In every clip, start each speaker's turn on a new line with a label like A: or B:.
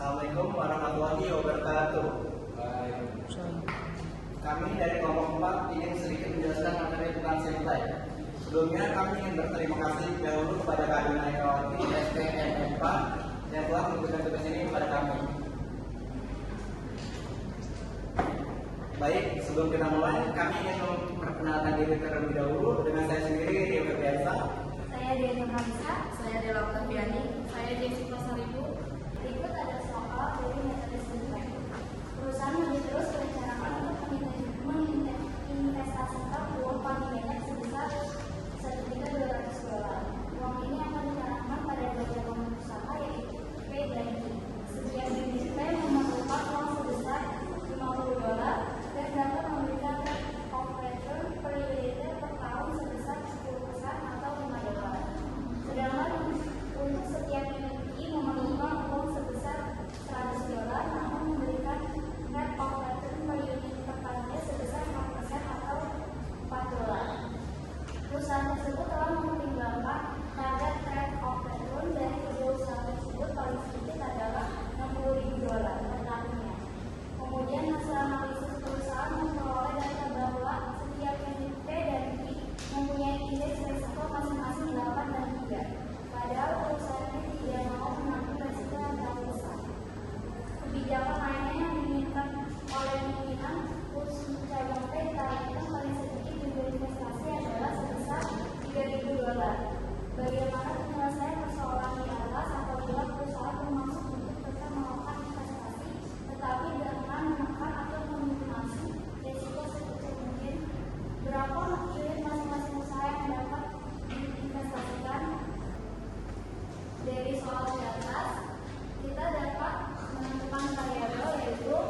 A: Assalamualaikum warahmatullahi wabarakatuh. Kami dari kelompok 4 ingin sedikit menjelaskan materi tentang Simplai. Sebelumnya kami ingin berterima kasih dahulu kepada Kak Dina Irawati STMMK yang telah memberikan tugas ini kepada kami. Baik, sebelum kita mulai, kami ingin memperkenalkan diri terlebih dahulu dengan saya sendiri, Rio Febriansa.
B: Saya Diana Kamsa.
C: Saya Dela Oktaviani.
B: Saya Jessica Saribu. Berikut ada soal dari metode Simplai. Perusahaan lebih terus merencanakan untuk menginvestasikan uang paling banyak sebesar $1.200. Uang ini akan ditanamkan pada dua cabang usaha yaitu P dan I. Setiap bisnis P memerlukan uang sebesar $50 dan dapat memberikan rate of return per unit per tahun sebesar 10% atau $5. Sedangkan untuk setiap unit I memerlukan uang sebesar $100 namun memberikan rate of return per unit per tahunnya sebesar 4% atau $4. Perusahaan tersebut telah mempertimbangkan target rate of return dari kedua usaha tersebut paling sedikit adalah $60.000 per tahunnya. Kemudian hasil analisis perusahaan memperoleh data bahwa setiap unit P dan I mempunyai indeks risiko masing-masing 8 dan 3. Padahal perusahaan ini tidak mau menanggung risiko yang terlalu besar. Kebijakan lainnya yang diinginkan oleh pimpinan untuk cabang P ditargetkan paling sedikit juga investasi adalah sebesar $3.000. Bagaimana penyelesaian persoalan di atas apabila perusahaan bermaksud untuk tetap melakukan investasi tetapi dengan menekan atau meminimasi risiko sekecil mungkin? Berapa unit masing-masing usaha yang dapat diinvestasikan? Dari soal di atas kita dapat menentukan variabel yaitu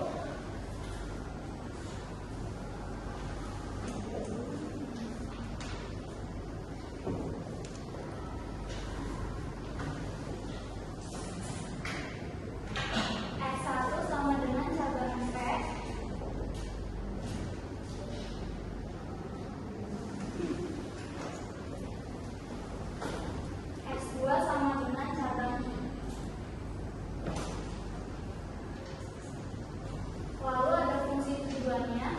B: X1 sama dengan cabang P X2 sama dengan cabang I. Lalu ada fungsi tujuannya.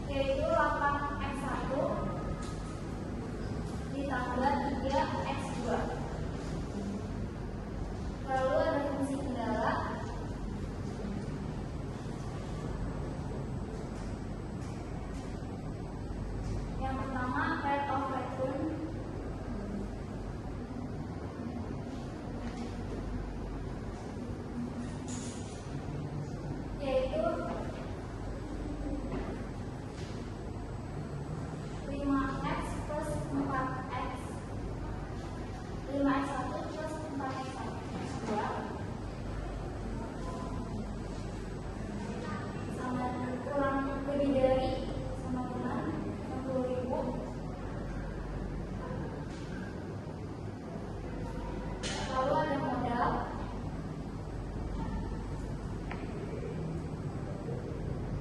B: Yaitu 8X1 ditambah 3X2. Lalu ada fungsi kendala. Yang pertama rate of return yaitu 5X plus 4X 5X1 plus 4X2 sama kurang lebih dari sama dengan 60.000. Lalu ada modal.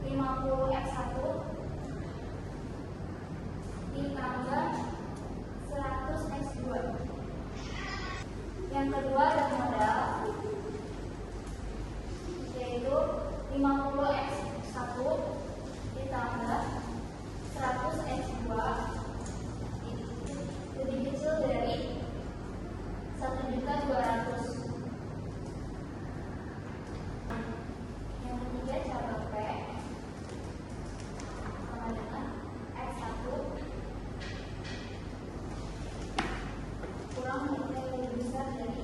B: $50X1 ditambah 100X2. Yang kedua ada modal yaitu 50X1 ditambah 100X2 lebih kecil dari 1.200.000. Yang ketiga cabang P sama dengan X1 kurang lebih besar dari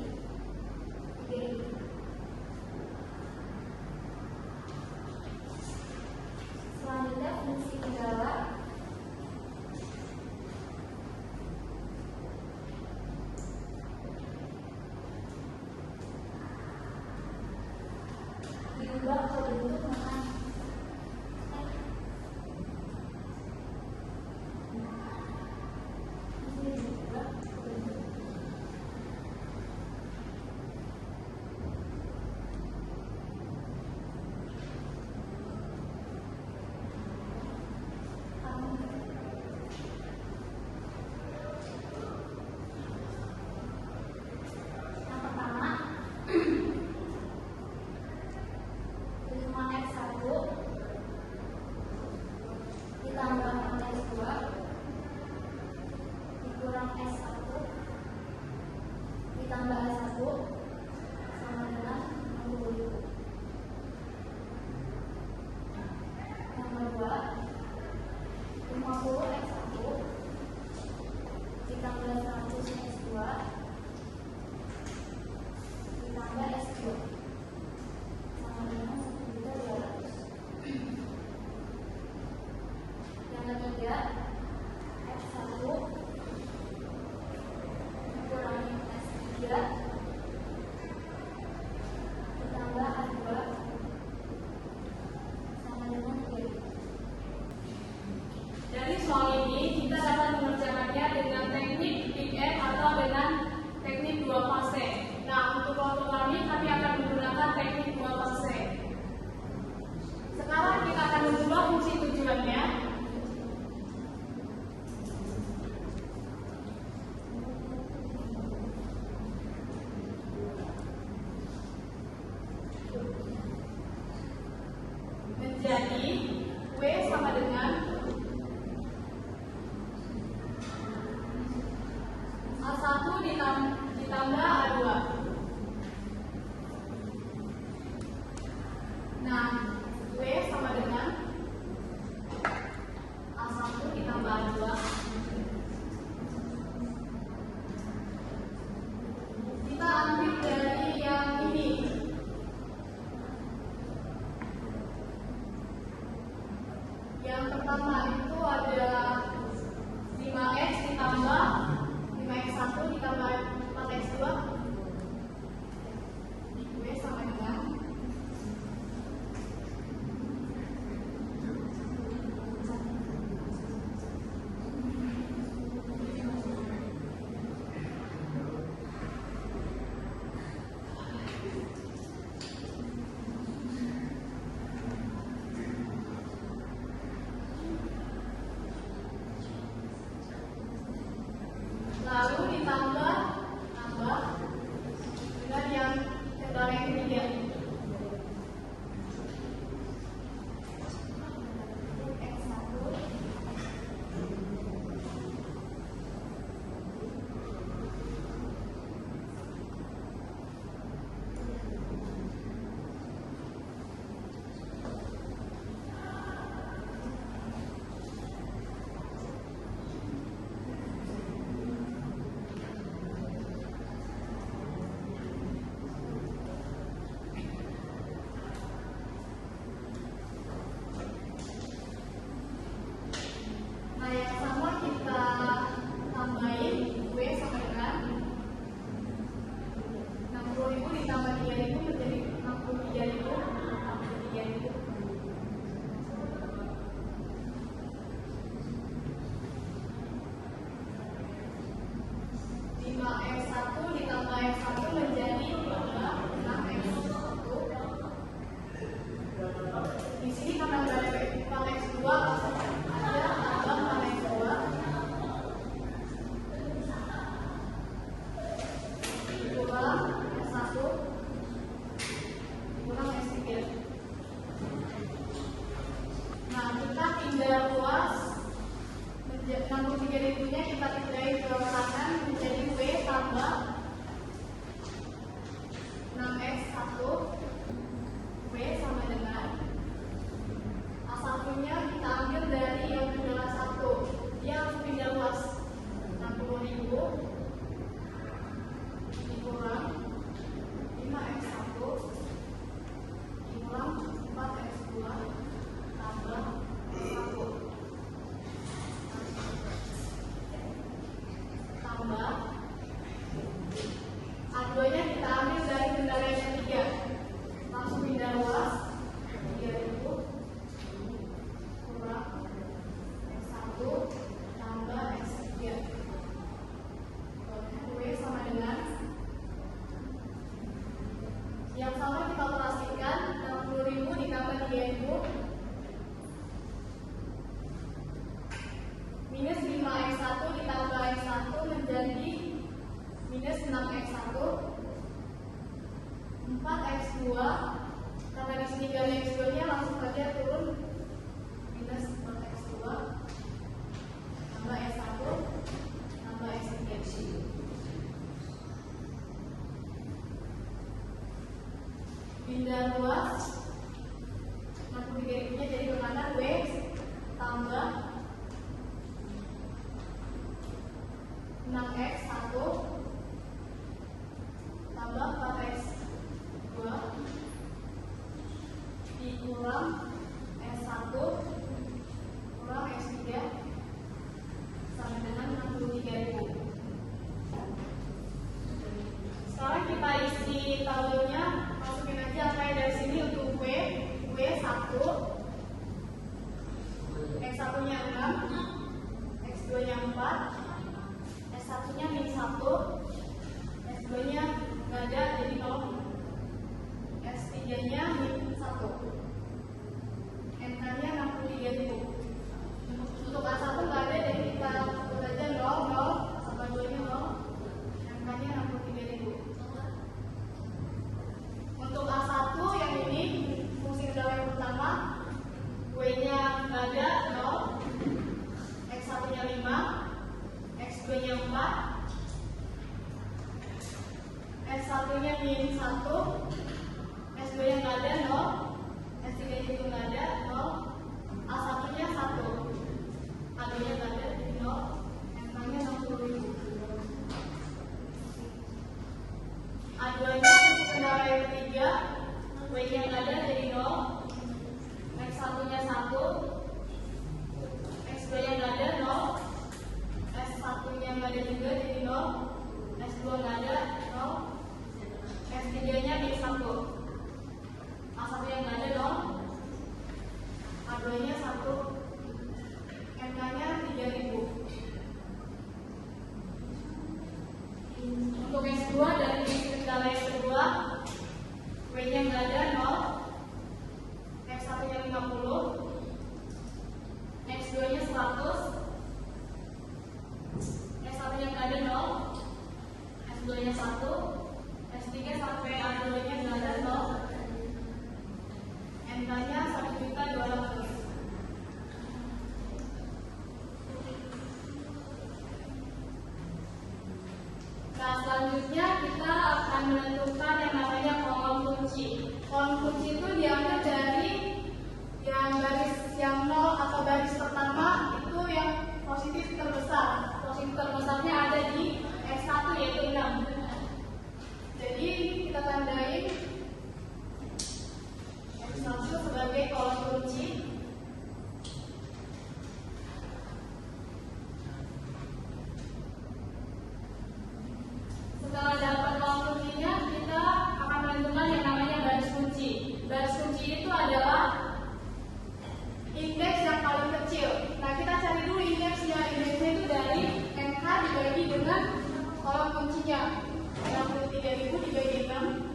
B: kurang S1 ditambah S1 sama dengan 60.000. Yang kedua, 50 X1 ditambah 100 S2 ditambah S2 sama dengan 1.200.000. Yang ketiga, X1 dikurangi S3 ditambah A2 sama dengan 3.000.
C: Dari soal ini kita dapat mengerjakannya dengan teknik Big N atau dengan teknik dua fase. Nah, untuk kelompok kami akan menggunakan teknik dua fase. Sekarang kita akan mencoba fungsi tujuannya. Menjadi W sama dengan A1 ditambah A2. Nah, W sama dengan A1 ditambah A2. Kita ambil dari yang ini. Yang pertama itu adalah 5X ditambah 5X1 ditambah 4X2. W sama dengan lalu ditambah dengan yang ketiga. Nah, yang sama kita tambahin W sama dengan 60.000 ditambah 3.000 menjadi 63.000. 5X1 ditambah X1 menjadi 6X1. Di sini karena ada 4X2 ada tambah 4X2 kurang S1 kurang S3. Nah, kita tinggal luas 63.000-nya kita pindahin ke kanan menjadi W tambah pindah luas 63.000-nya jadi ke kanan W tambah 6x1 tambah 4x2 dikurang S1 kurang S3 sama dengan 63.000. Sekarang kita isi tabelnya, masukin aja apa yang dari sini untuk W1 X1 nya 6, X2 nya 4, S1 nya min 1, S2 nya nggak ada jadi 0, S3 nya min 1, NK nya 63.000. Untuk A1 nggak ada jadi kita buat aja 0, 0, sama 2 nya 0, NK nya 63.000. Untuk A1 yang ini fungsi kendala yang pertama, W nya nggak ada 0, X1 nya 5, X2 nya 4, S1 nya min 1, S2 nya nggak ada 0, S3 nya juga nggak ada 0, A1 nya 1, A2 nya nggak ada 0, NK nya 60.000. A2 nya fungsi kendala yang ketiga, W nya nggak ada jadi 0, X1 nya 1, X2 nya nggak ada 0, S1 nya nggak ada juga jadi 0, S2 nggak ada 0, S3 nya min 1, A1 nya nggak ada 0, A2 nya 1, NK nya 3.000. Untuk S2 dari kendala yang kedua, W nya nggak ada 0, X1 nya 50, X2 nya 100, S1 nya nggak ada 0, S2 nya 1, S3 sampai A2 nya nggak ada 0, NK nya 1.200.000. Nah, selanjutnya kita akan menentukan yang namanya kolom kunci. Kolom kunci itu diambil dari yang baris yang 0 atau baris pertama itu yang positif terbesar. Positif terbesarnya ada di S1 yaitu 6. Jadi kita tandain S1 sebagai kolom kunci. Setelah dapat kolom kuncinya, kita akan menentukan yang namanya baris kunci. Baris kunci itu adalah indeks yang paling kecil. Nah, kita cari dulu indeksnya. Indeksnya itu dari NK dibagi dengan kolom kuncinya. 63.000 dibagi 6.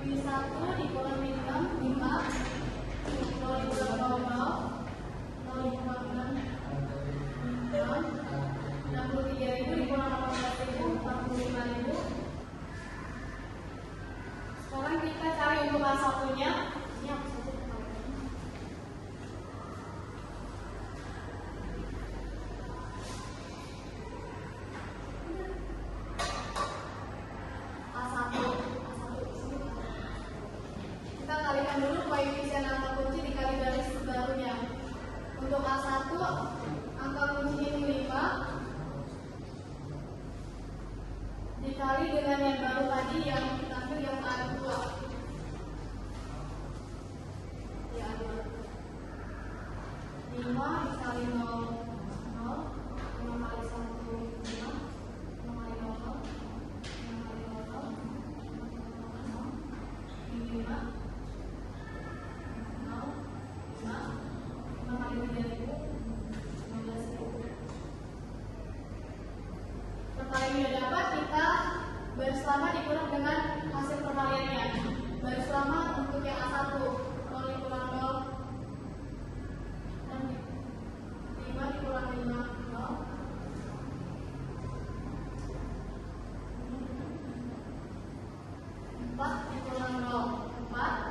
C: Ini 1 dikurang ini 6, 5. 0 dikurang 0, 0 dikurang 6, 63.000 dikurang 18.000, 45.000. Sekarang kita cari untuk A1-nya. Ini aku saja ketahuan. A1. Kita kalikan dulu koefisien angka kunci dikali garis barunya. Untuk A1, angka kuncinya ini 5 dikali dengan yang baru tadi yang kita ambil yang A2. Ya, 5 dikali 0, 0. 5 kali 1, 5. 5 kali 0, 5 kali 0, 0. Ini 5. 0, 5. 5 kali 3.000, 15.000. Perkalian yang dapat kita baris lama dikurang dengan hasil perkaliannya. Baris lama untuk yang A1 0 dikurang 0, dan 5 dikurang 5, 0. 4 dikurang 0, 4.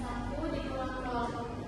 C: 1 dikurang 0.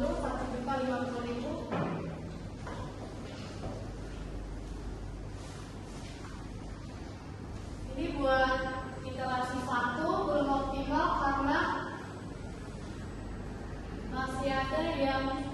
C: 1.250.000. Ini buat iterasi 1 belum optimal karena masih ada yang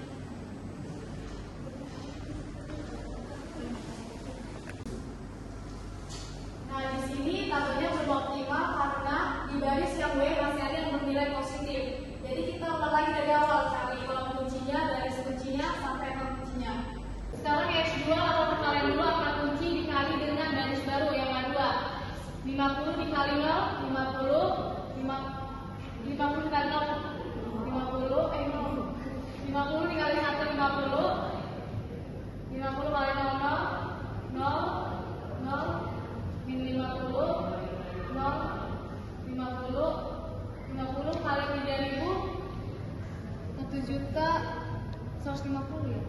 C: tabelnya belum optimal karena di baris yang W masih ada yang bernilai positif. Jadi kita ulang lagi dari awal, cari kolom kuncinya, baris kuncinya, sampai angka kuncinya. Sekarang X2 atau perkalian dulu angka kunci dikali dengan baris baru yang A2. 50 dikali 0, 50 dikali 0, 50 dikali 1, 50 kali 0, 0, 0, min 50, 0, 50 kali 3.000, 1.150.000 ya?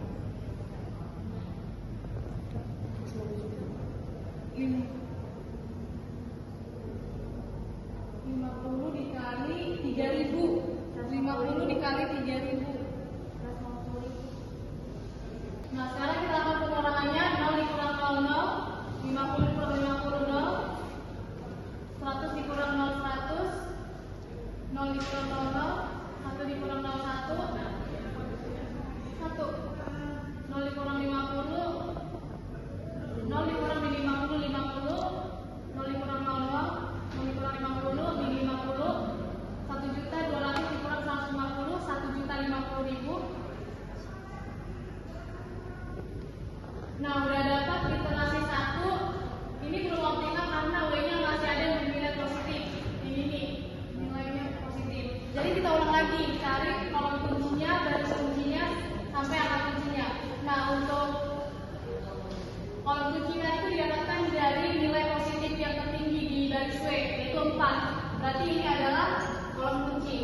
C: Ini 50 dikali 3.000, 50 dikali 3.000. Nah sekarang kita lakukan pengurangannya. 0 dikurang 0, 0. 50 dikurang 50, 0. 100 dikurang 0, 100. 0 dikurang 0, 1 dikurang 0, 1. 0 dikurang 50. 0 dikurang 50, 50. W, yaitu 4. Berarti ini adalah kolom kunci.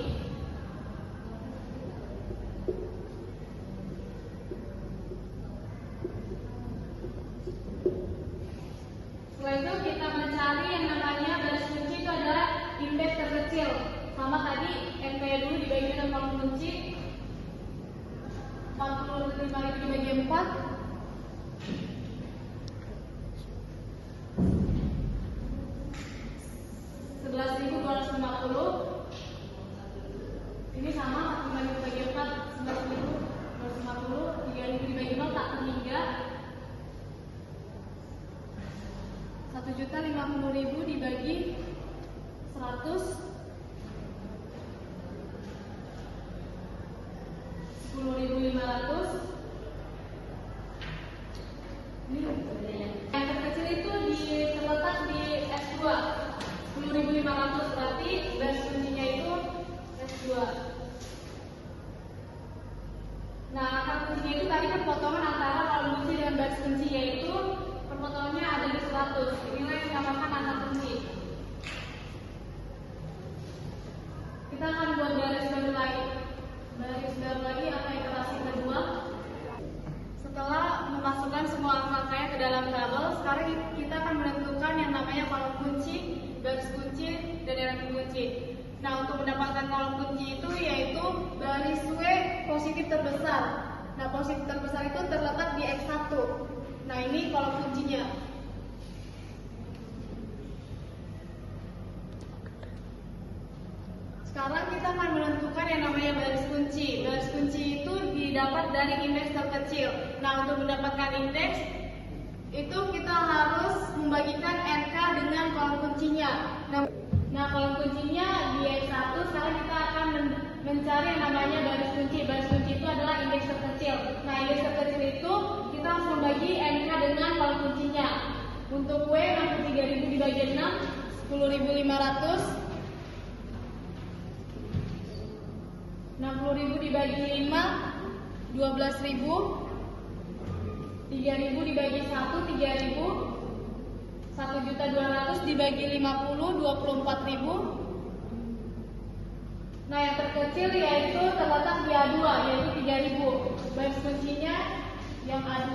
C: Setelah itu kita mencari yang namanya baris kunci, itu adalah indeks terkecil. Sama tadi, NP dulu dibagi dengan kolom kunci. 45.000 dibagi 4. 11.250. Ini sama 45.000 dibagi 4, 11.250. 3.000 dibagi 0 tak terhingga. 1.050.000 dibagi 100. 10.500. Ini yang terkecil itu terletak di S2. 10.500, berarti baris kuncinya itu S2. Nah, angka kuncinya itu tadi perpotongan antara kolom kunci dengan baris kunci, yaitu perpotongannya ada di 100. Inilah yang dinamakan angka kunci. Kita akan buat baris baru lagi. Baris baru lagi atau iterasi kedua. Setelah memasukkan semua angka-angkanya ke dalam tabel, sekarang kita akan menentukan yang namanya kolom kunci, baris kunci, dan elemen kunci. Nah, untuk mendapatkan kolom kunci itu yaitu baris W positif terbesar. Nah, positif terbesar itu terletak di X1. Nah, ini kolom kuncinya. Sekarang kita akan menentukan yang namanya baris kunci. Baris kunci itu didapat dari indeks terkecil. Nah, untuk mendapatkan indeks itu kita harus membagikan NK dengan kolom kuncinya. Nah, kolom kuncinya di X1. Sekarang kita akan mencari yang namanya baris kunci. Baris kunci itu adalah indeks terkecil. Nah, indeks terkecil itu kita harus membagi NK dengan kolom kuncinya. Untuk W 63.000 dibagi 6, 10.500. 60.000 dibagi 5, 12.000. 3.000 dibagi 1, 3.000. 1.200.000 dibagi 50, 24.000. Nah, yang terkecil yaitu terletak di A2, yaitu 3.000. Baris kuncinya yang A2.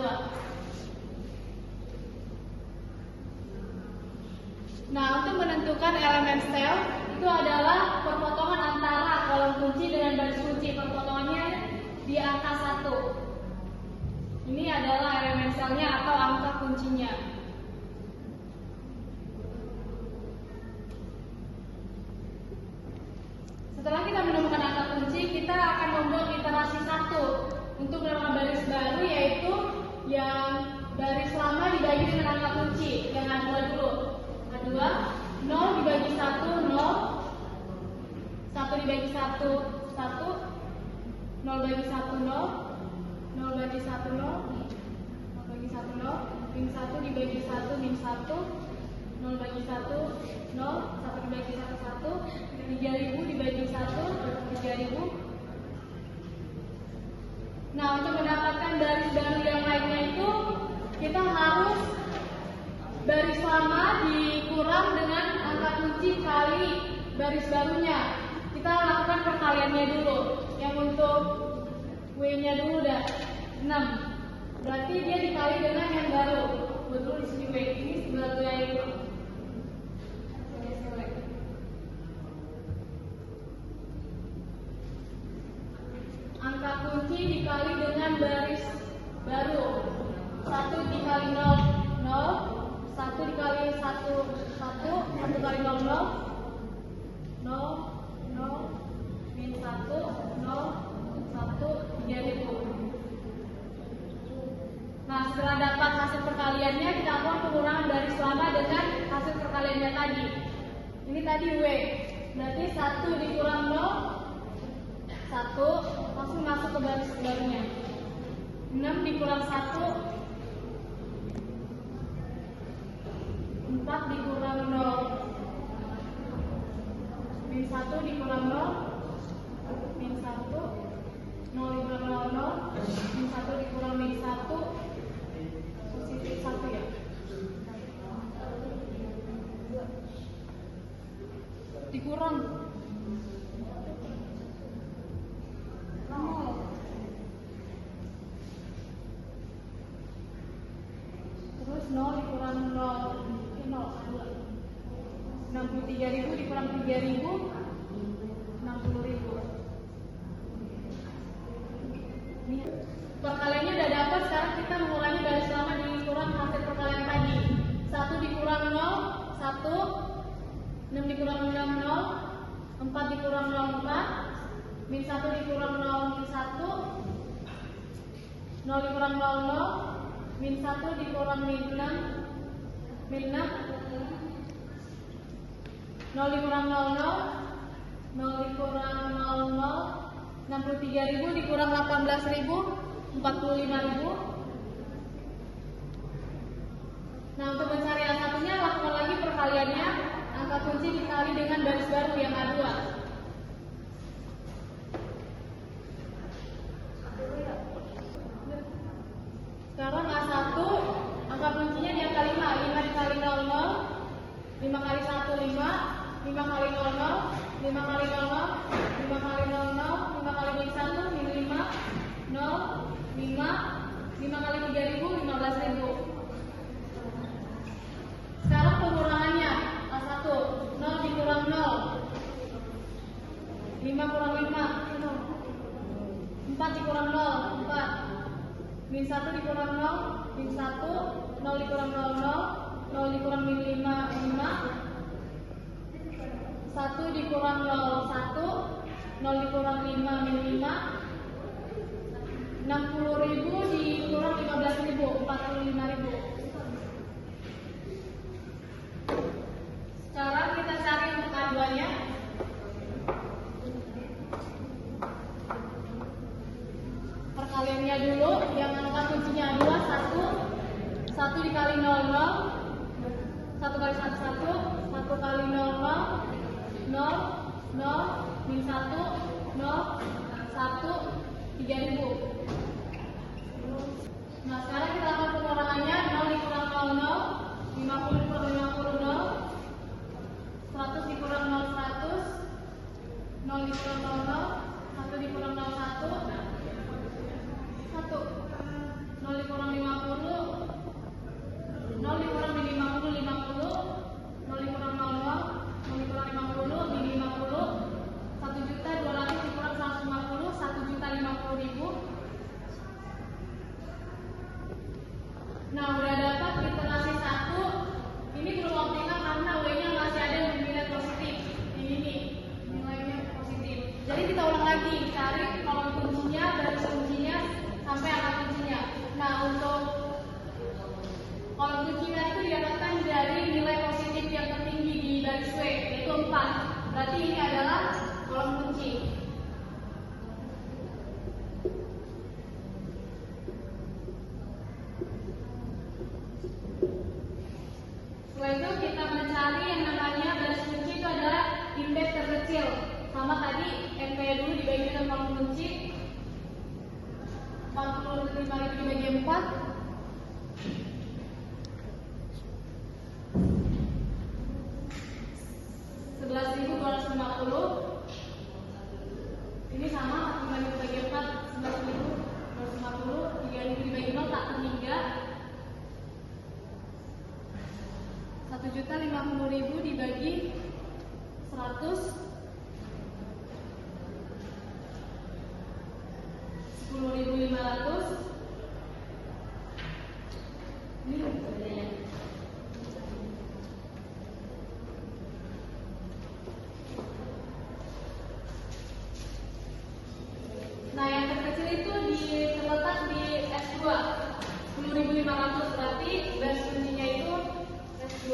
C: Nah, untuk menentukan elemen sel itu adalah perpotongan antara kolom kunci dengan baris kunci. Perpotongannya di angka 1. Ini adalah elemen selnya atau angka kuncinya. Setelah kita menemukan angka kunci, kita akan membuat iterasi 1 untuk mendapatkan baris baru, yaitu yang baris lama dibagi dengan angka kunci. Yang A2 dulu. A2, 0 dibagi 1, 0. 1 dibagi 1, 1. 0 bagi 1, 0. 0 bagi 1, 0. 0 bagi 1, 0. Min 1 dibagi 1, min 1. 0 bagi 1, 0. 1 dibagi 1, 1. 3.000 dibagi 1, 3.000. Nah, untuk mendapatkan baris baru yang lainnya itu kita harus baris lama dikurang dengan angka kunci kali baris barunya. Kita lakukan perkaliannya dulu. Yang untuk W-nya dulu udah 6. Berarti dia dikali dengan yang baru. Betul di sini W ini sebagai angka kunci dikali dengan baris baru. 1 dikali 0, 0. 1 dikali 1, 1. 1 kali 0, 0. 0, 0. Min 1, 0. 1, 3.000. Nah, setelah dapat hasil perkaliannya, kita akan pengurangan baris lama dengan hasil perkaliannya tadi. Ini tadi W. Berarti 1 dikurang 0. 1, langsung masuk ke baris barunya. 6 dikurang 1, 4 dikurang 0. Min 1 dikurang 0. Min 1. 0 dikurang 0. Min 1 dikurang min 1. Positif 1 ya. dikurang 0. Terus 0 dikurang 0, 63.000 dikurang 3.000, 60.000. Perkaliannya udah dapat, sekarang kita mengulangi garis lama dikurang hasil perkalian tadi. 1 dikurang 0, 1, 6 dikurang 6, 0, 4 dikurang 0, 4, min 1 dikurang 0, min 1, 0 dikurang 0, 0, min 1 dikurang min 6, min 6, 0 dikurang 0, 0, 0 dikurang 0, 0, 63.000 dikurang 18.000, 45.000. Nah, untuk mencari yang satunya, lakukan lagi perkaliannya. Angka kunci dikali dengan garis baru yang A2. Sekarang A1, angka kuncinya di angka 5. 5 dikali 0, 0. 5 kali 1, 5. 5 kali 0, 0. 5 kali 0, 0. 5 kali 0, 0. 5 kali min 1, min 5. 0, 5. 5 kali 3.000, 15.000. Sekarang pengurangannya. A1, 0 dikurang 0. 5 kurang 5, 4 dikurang 0, 4. Min 1 dikurang 0, min 1. 0 dikurang 0, 0. 0 dikurang min 5, 5. 1 dikurang 0, 1. 0 dikurang 5, min 5. 60.000 dikurang 15.000, 45.000. Sekarang kita cari untuk A2-nya. Perkaliannya dulu, yang angka kuncinya A2, 1. 1 dikali 0, 0. 1 kali 1, 1. 1 kali 0, 0. 0, 0, min 1, 0, 1, 3.000. Nah, sekarang kita lakukan pengurangannya. 0 dikurang 0, 0. 50 dikurang 50, 0. 100 dikurang 0, 100. 0 dikurang 0, 0. 1 dikurang 0, 1. 1. 0 dikurang 50. 0 dikurang min 50, 50. 0 dikurang 0, 0. 0 dikurang 50, min 50. 1.200.000 dikurang 150, 1.050.000. Nah, udah dapat iterasi 1. Ini belum optimal karena W-nya masih ada yang nilai positif. Ini nilainya positif. Jadi kita ulang lagi, cari kolom kuncinya, garis kuncinya, sampai angka kuncinya. Nah, untuk kolom kuncinya itu didapatkan dari nilai positif yang tertinggi di garis W, yaitu 4. Berarti ini adalah kolom kunci. Setelah itu kita mencari yang namanya garis kunci itu adalah indeks terkecil. Sama tadi NP dulu dibagi dengan kolom kunci. 45.000 dibagi 4. 11.250. Ini sama 45.000 dibagi 4, 11.250. 3.000 dibagi 0 tak terhingga. 1.050.000 dibagi 100. 10.500. Ini bedanya. Nah, yang terkecil itu terletak di S2. 10.500, berarti garis kuncinya itu S2.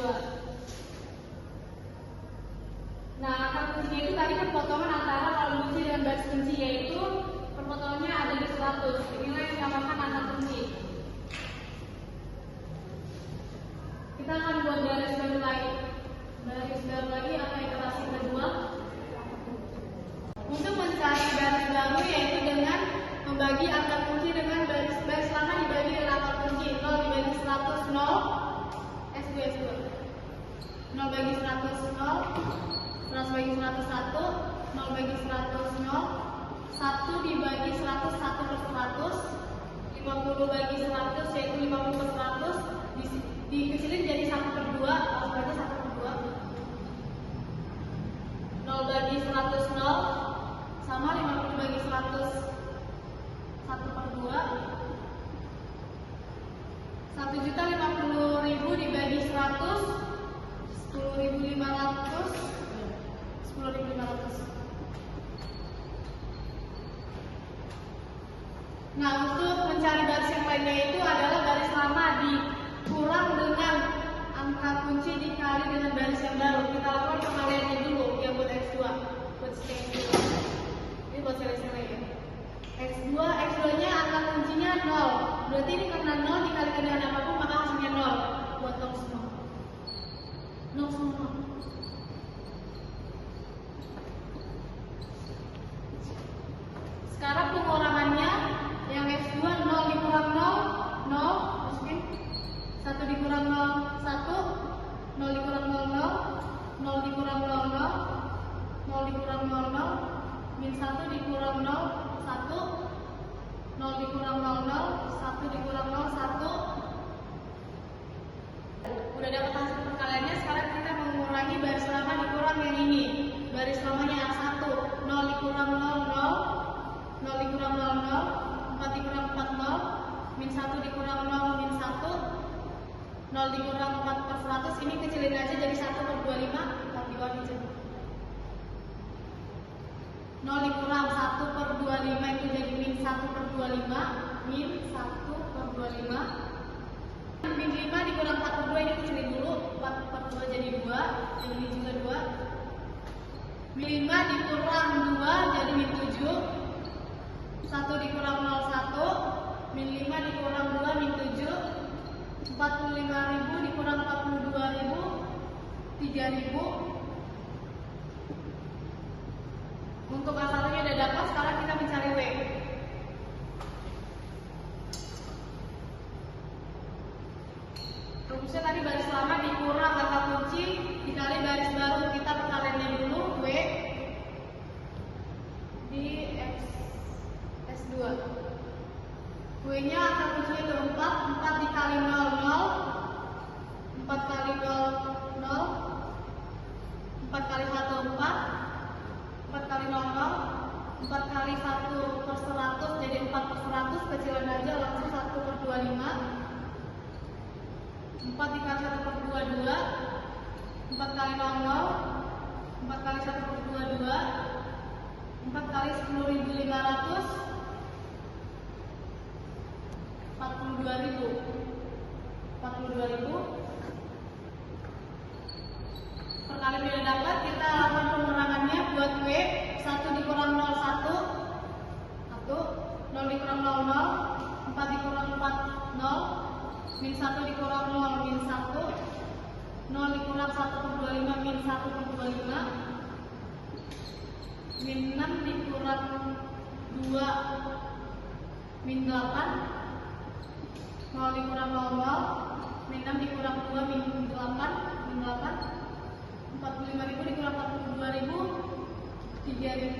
C: Nah, angka kuncinya itu tadi perpotongan antara kolom kunci dengan garis kunci, yaitu perpotongannya ada di 100. Inilah yang dinamakan angka kunci. Kita akan buat garis baru lagi. Garis baru lagi atau iterasi kedua. Untuk mencari garis baru yaitu dengan membagi angka kunci dengan garis lama dibagi dengan angka kunci. 0 dibagi 100, 0. S2. 0 bagi 100, 0. 100 bagi 100 1, 0 bagi 100 0, 1 dibagi 100 1 per 100, 50 bagi 100 yaitu 50 per 100, dikecilin jadi 1 per 2, langsung aja 1 per 2. 0 bagi 100 0, sama 50 bagi 100 1 per 2. 1.050.000 dibagi 100, 10.500, 10.500. Nah, untuk mencari baris yang lainnya itu adalah baris lama dikurang dengan angka kunci dikali dengan baris yang baru. Kita lakukan pengaliannya dulu yang buat X2, buat string dulu. Ini buat seri-seri ya. X2 nya angka kuncinya 0. Berarti ini karena 0 dikalikan dengan apapun maka hasilnya 0. Buat 0 semua. 0 semua. Sekarang pengurangannya yang X2 0 dikurang 0, 0, masukin 1 dikurang 0, 1, 0 dikurang 0, 0, 0 dikurang 0, 0, 0 dikurang 0, 0, min 1 dikurang 0, 1, 0 dikurang 0, 0, 1 dikurang 0, 1. Udah dapat hasil perkaliannya, sekarang kita mengurangi baris lama dikurang yang ini. Baris lamanya yang 1, 0 dikurang 0, 0, 0 dikurang 0, 0, 4 dikurang 4, 0, min 1 dikurang 0, min 1, 0 dikurang 4 per 100, ini kecilin aja jadi 1 per 25, kita diwakil aja. 0 dikurang 1 per 25 itu jadi min 1 per 25, min 1 per 25. Min 5 dikurang 4 per 2 ini kecilin dulu, 4 per 2 jadi 2, yang ini juga 2. Min 5 dikurang 2 jadi min 7. 1 dikurang 0 1, min 5 dikurang 2 min 7. 45.000 dikurang 42.000, 3.000. Untuk A1-nya udah dapat, sekarang kita mencari W. Rumusnya tadi baris lama dikurang angka kunci dikali baris baru. Kita perkaliannya dulu, W di S2. W-nya angka kuncinya itu 4, 4 dikali 0, 0, 4 kali 0, 0, 4 kali 1, 4, 4 kali 0, 0, 4 kali 1 per 100 jadi 4 per 100, kecilan aja langsung 1 per 25. 4 dikali 1 per 2, 2, 4 kali 0, 0, 4 kali 1 per 2, 2, 4 kali 10.500, 42.000. 42.000. Perkalian udah dapat, kita lakukan pengurangannya buat W. 1 dikurang 0 1, 1, 0 dikurang 0 0, 4 dikurang 4 0, min 1 dikurang 0 min 1, 0 dikurang 1 per 25 min 1 per 25, min 6 dikurang 2 min 8, 0 dikurang 0, 0, min 6 dikurang 2 min 8, min 8, 45.000 dikurang 42.000, 3.000.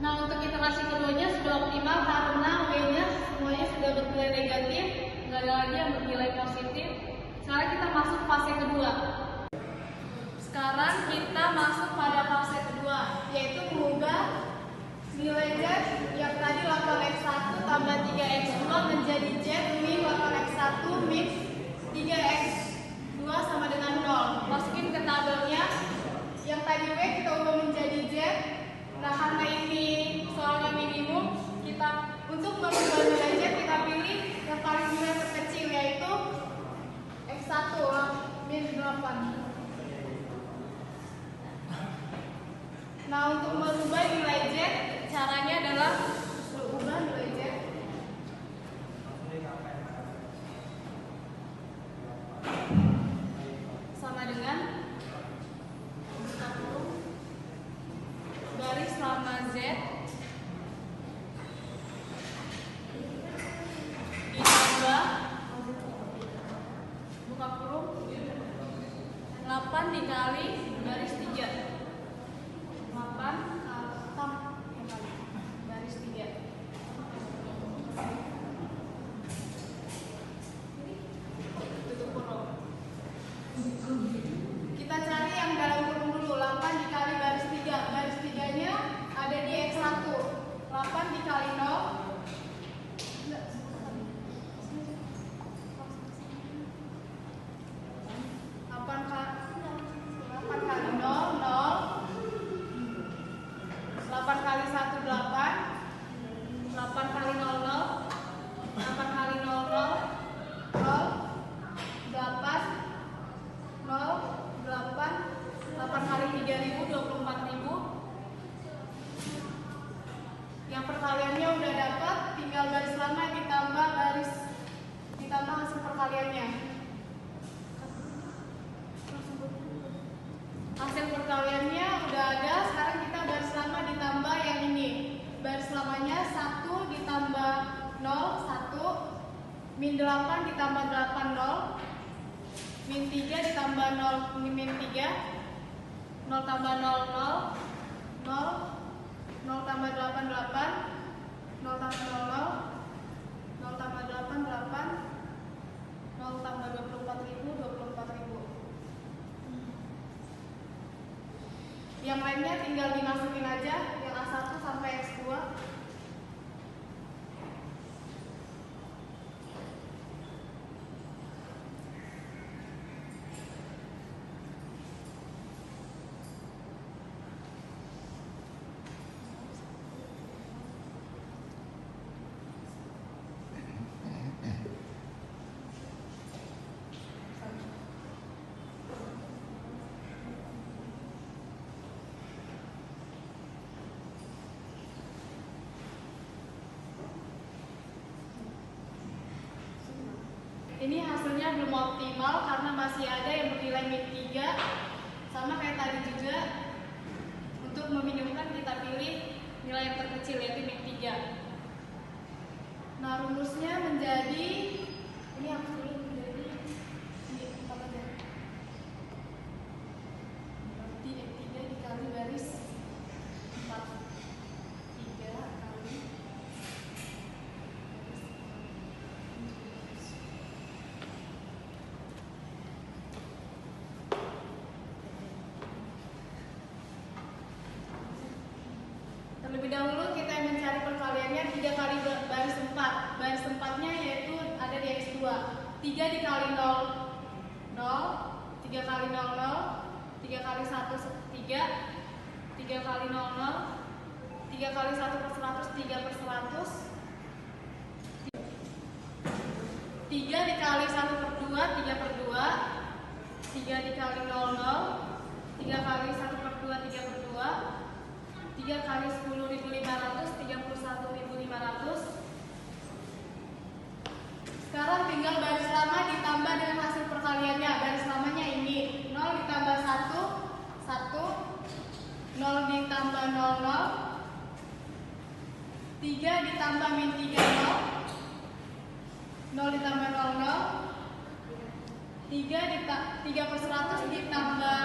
C: Nah, untuk iterasi keduanya sudah optimal karena W-nya semuanya sudah bernilai negatif, nggak ada lagi yang bernilai positif. Sekarang kita masuk fase kedua. Sekarang kita masuk pada fase kedua, yaitu mengubah nilai Z yang tadi 8x1 tambah 3x2 menjadi Z min 8x1 min 3x2 sama dengan 0. Masukin ke tabelnya. Yang tadi W kita ubah menjadi Z. Nah, karena ini soalnya minimum, kita untuk mengubah nilai Z kita pilih yang paling nilai terkecil yaitu x1 min 8. Nah, untuk merubah nilai Z, caranya adalah ubah nilai Z sama dengan garis lama Z ditambah buka kurung 8 dikali garis 3. 8 kali garis 3. Tutup kurung. Kita cari yang dalam kurung dulu. 8 dikali garis 3. Garis 3-nya ada di X1. 8 dikali 0. 8 kali 3.000 24.000. Yang perkaliannya udah dapat, tinggal garis lama ditambah hasil perkaliannya. Hasil perkaliannya udah ada, sekarang kita garis lama ditambah yang ini. Garis lamanya 1 ditambah 0, 1. Min 8 ditambah 8, 0. Min 3 ditambah 0, min 3. 0 tambah 0, 0. 0 tambah 8, 8. 0 tambah 0, 0. 0 tambah 8, 8. 0 tambah 24.000, 24.000. Yang lainnya tinggal dimasukin aja, yang A1 sampai X2. Ini hasilnya belum optimal karena masih ada yang bernilai min 3. Sama kayak tadi juga, untuk meminimumkan kita pilih nilai yang terkecil yaitu min 3. Nah, rumusnya menjadi ini harus dulu menjadi apa aja? Berarti X3 dikali garis 4. 3 kali 4. Terlebih dahulu kita mencari perkaliannya 3 kali garis 4. Garis 4-nya yaitu ada di X2. 3 dikali 0, 0. 3 kali 0, 0. 3 kali 1, 3. 3 kali 0, 0. 3 kali 1 per 100, 3 per 100. 3 dikali 1 per 2, 3 per 2. 3 dikali 0, 0. 3 kali 1 per 2, 3 per 2. 3 kali 10.500, 31.500. Sekarang tinggal garis lama ditambah dengan hasil perkaliannya. Garis lamanya ini 0 ditambah 1, 1. 0 ditambah 0, 0. 3 ditambah min 3, 0. 0 ditambah 0, 0. 3 per 100 ditambah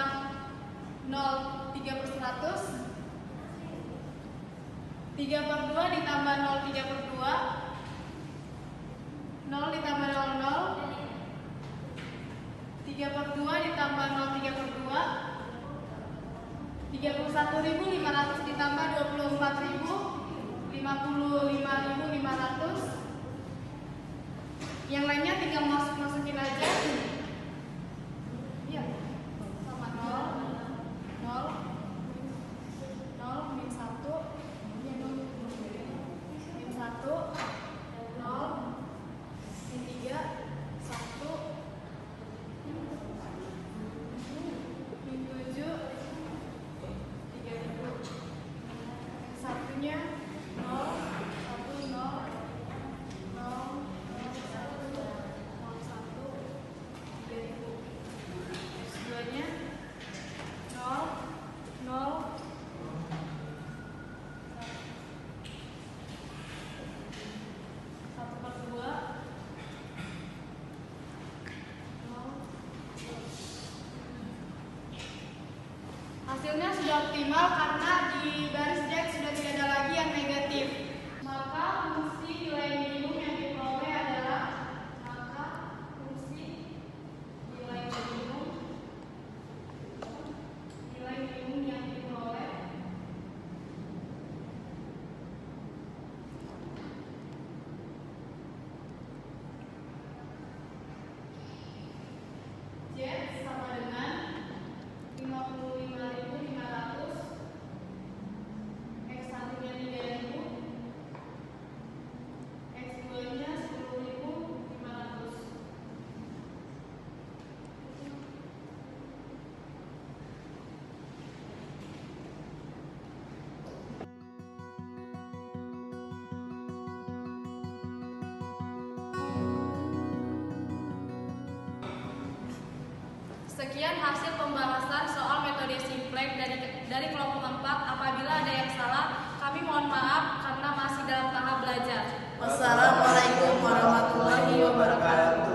C: 0, 3 per 100. 3 per 2 ditambah 0, 3 per 2. 0 ditambah 0, 0. 3 per 2 ditambah 0, 3 per 2. 31.500 ditambah 24.000, 55.500. Yang lainnya tinggal masukin aja. Iya, sama 0, 0, 0, min 1. Min 1, 0, min 3, 1, min 7, 3.000. Satunya 0, 1, 0, 0, 0, 1, 0, 1, Hasilnya sudah optimal karena di baris Z sudah tidak ada lagi yang negatif. Maka fungsi nilai minimum yang diperoleh adalah nilai minimum yang diperoleh Z sama dengan 55.500, X satunya 3.000, X 2-nya 10.500. Sekian hasil pembahasan soal metode simplex dari kelompok 4. Apabila ada yang salah, kami mohon maaf karena masih dalam tahap belajar.
D: Wassalamualaikum warahmatullahi wabarakatuh.